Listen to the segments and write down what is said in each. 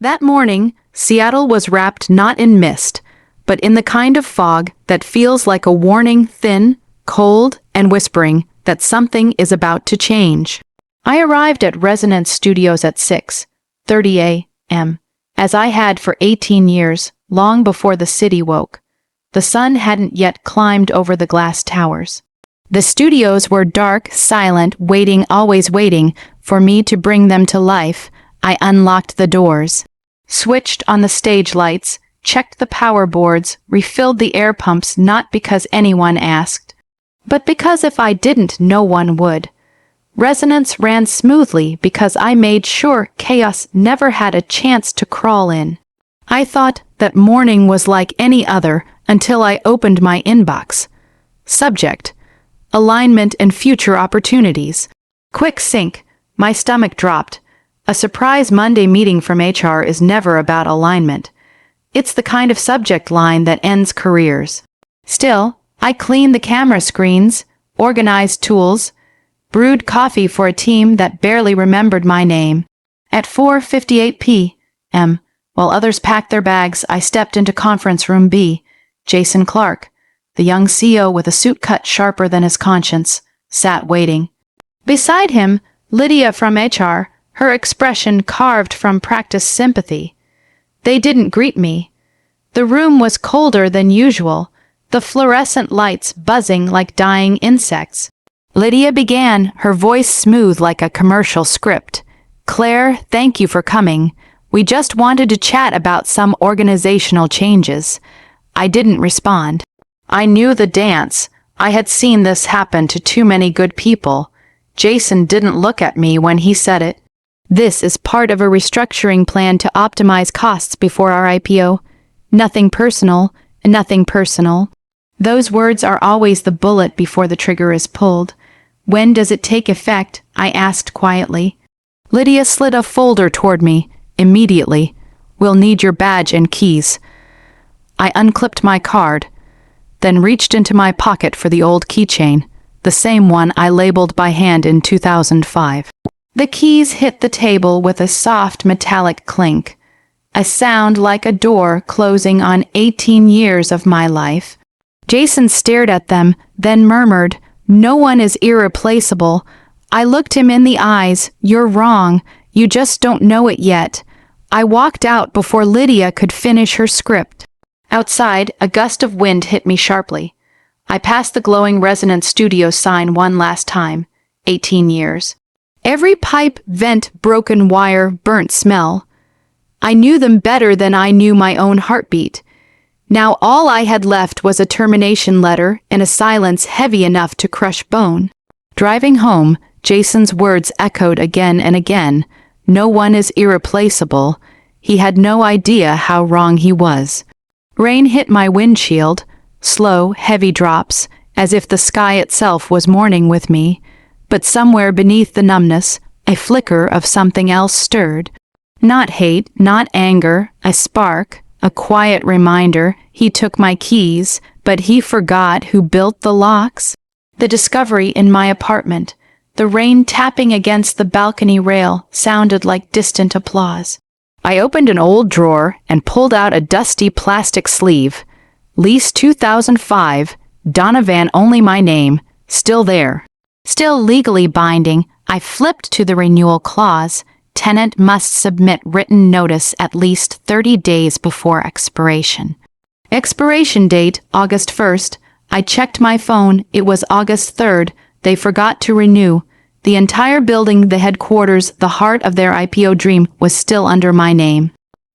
That morning, Seattle was wrapped not in mist, but in the kind of fog that feels like a warning, thin, cold, and whispering that something is about to change. I arrived at Resonance Studios at 6:30 a.m., as I had for 18 years, long before the city woke. The sun hadn't yet climbed over the glass towers. The studios were dark, silent, waiting, always waiting for me to bring them to life. I unlocked the doors, switched on the stage lights, checked the power boards, refilled the air pumps, not because anyone asked, but because if I didn't, no one would. Resonance ran smoothly because I made sure chaos never had a chance to crawl in. I thought that morning was like any other until I opened my inbox. Subject: alignment and future opportunities. Quick sync. My stomach dropped. A surprise Monday meeting from HR is never about alignment. It's the kind of subject line that ends careers. Still, I cleaned the camera screens, organized tools, brewed coffee for a team that barely remembered my name. At 4:58 p.m., while others packed their bags, I stepped into conference room B. Jason Clark, the young CEO with a suit cut sharper than his conscience, sat waiting. Beside him, Lydia from HR, her expression carved from practiced sympathy. They didn't greet me. The room was colder than usual, the fluorescent lights buzzing like dying insects. Lydia began, her voice smooth like a commercial script. "Claire, thank you for coming. We just wanted to chat about some organizational changes." I didn't respond. I knew the dance. I had seen this happen to too many good people. Jason didn't look at me when he said it. "This is part of a restructuring plan to optimize costs before our IPO. Nothing personal, nothing personal." Those words are always the bullet before the trigger is pulled. "When does it take effect?" I asked quietly. Lydia slid a folder toward me. "Immediately. We'll need your badge and keys." I unclipped my card, then reached into my pocket for the old keychain, the same one I labeled by hand in 2005. The keys hit the table with a soft metallic clink, a sound like a door closing on 18 years of my life. Jason stared at them, then murmured, "No one is irreplaceable." I looked him in the eyes. "You're wrong. You just don't know it yet." I walked out before Lydia could finish her script. Outside, a gust of wind hit me sharply. I passed the glowing Resonance Studio sign one last time. 18 years. Every pipe, vent, broken wire, burnt smell. I knew them better than I knew my own heartbeat. Now all I had left was a termination letter and a silence heavy enough to crush bone. Driving home, Jason's words echoed again and again. No one is irreplaceable. He had no idea how wrong he was. Rain hit my windshield, slow, heavy drops, as if the sky itself was mourning with me. But somewhere beneath the numbness, a flicker of something else stirred. Not hate, not anger, a spark, a quiet reminder. He took my keys, but he forgot who built the locks. The discovery in my apartment, the rain tapping against the balcony rail, sounded like distant applause. I opened an old drawer and pulled out a dusty plastic sleeve. Lease 2005, Donovan, only my name, still there. Still legally binding. I flipped to the renewal clause. Tenant must submit written notice at least 30 days before expiration. Expiration date, August 1st. I checked my phone. It was August 3rd. They forgot to renew. The entire building, the headquarters, the heart of their IPO dream, was still under my name.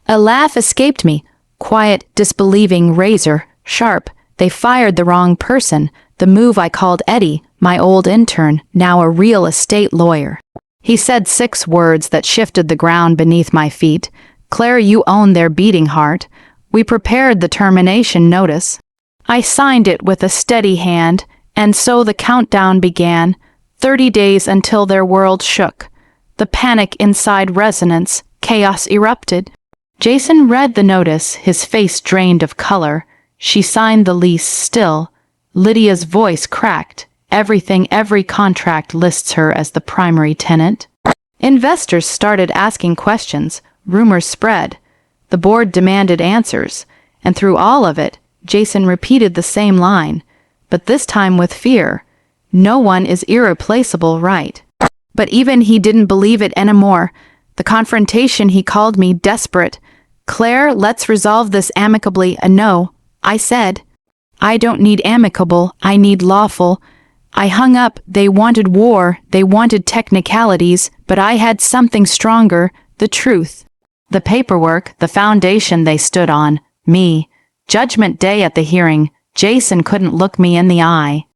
A laugh escaped me. Quiet, disbelieving, razor, sharp. They fired the wrong person. The move I called Eddie, my old intern, now a real estate lawyer. He said 6 words that shifted the ground beneath my feet. "Claire, you own their beating heart. We prepared the termination notice." I signed it with a steady hand, and so the countdown began. 30 days until their world shook. The panic inside Resonance, chaos erupted. Jason read the notice, his face drained of color. She signed the lease still. Lydia's voice cracked. Every contract lists her as the primary tenant. Investors started asking questions. Rumors spread. The board demanded answers, and through all of it, Jason repeated the same line, but this time with fear. No one is irreplaceable, right? But even he didn't believe it anymore. The confrontation, he called me desperate. Claire, let's resolve this amicably. No, I said. I don't need amicable, I need lawful. I hung up. They wanted war, they wanted technicalities, but I had something stronger, the truth. The paperwork, the foundation they stood on, me. Judgment day at the hearing, Jason couldn't look me in the eye.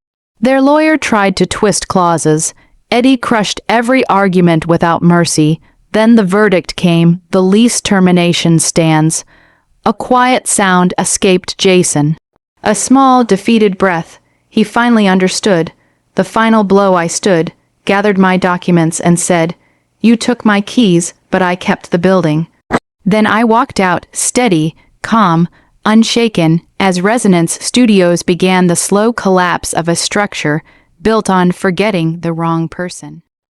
Their lawyer tried to twist clauses. Eddie crushed every argument without mercy. Then the verdict came, the lease termination stands. A quiet sound escaped Jason. A small, defeated breath. He finally understood. The final blow I stood, gathered my documents and said, "You took my keys, but I kept the building." Then I walked out, steady, calm, unshaken, as Resonance Studios began the slow collapse of a structure built on forgetting the wrong person.